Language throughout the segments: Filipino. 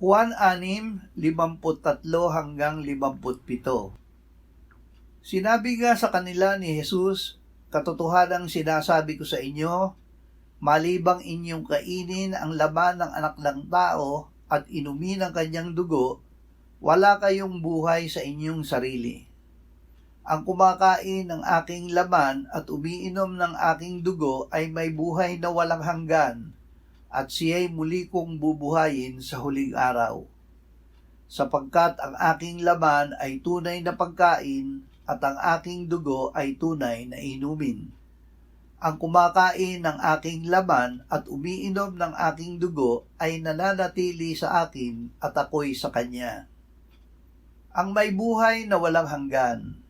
Juan 6:53 hanggang 57. Sinabi nga sa kanila ni Jesus, "Katotohanang sinasabi ko sa inyo, malibang inyong kainin ang laman ng anak ng tao at inumin ang kanyang dugo, wala kayong buhay sa inyong sarili. Ang kumakain ng aking laman at umiinom ng aking dugo ay may buhay na walang hanggan, at siya'y muli kong bubuhayin sa huling araw. Sapagkat ang aking laman ay tunay na pagkain at ang aking dugo ay tunay na inumin. Ang kumakain ng aking laman at umiinom ng aking dugo ay nananatili sa akin at ako'y sa kanya. Ang may buhay na walang hanggan."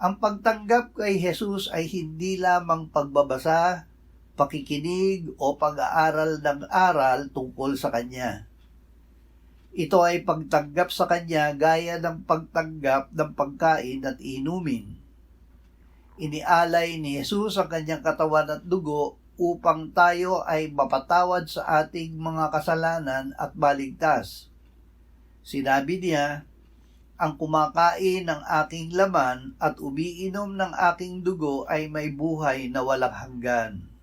Ang pagtanggap kay Jesus ay hindi lamang pagbabasa, pakikinig o pag-aaral ng aral tungkol sa Kanya. Ito ay pagtanggap sa Kanya gaya ng pagtanggap ng pagkain at inumin. Inialay ni Jesus ang Kanyang katawan at dugo upang tayo ay mapatawad sa ating mga kasalanan at maligtas. Sinabi niya, "Ang kumakain ng aking laman at umiinom ng aking dugo ay may buhay na walang hanggan."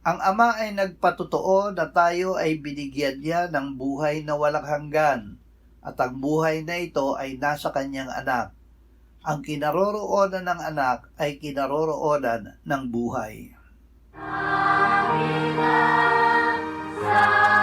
Ang Ama ay nagpatotoo na tayo ay binigyan niya ng buhay na walang hanggan, at ang buhay na ito ay nasa kanyang anak. Ang kinaroroonan ng anak ay kinaroroonan ng buhay. Sa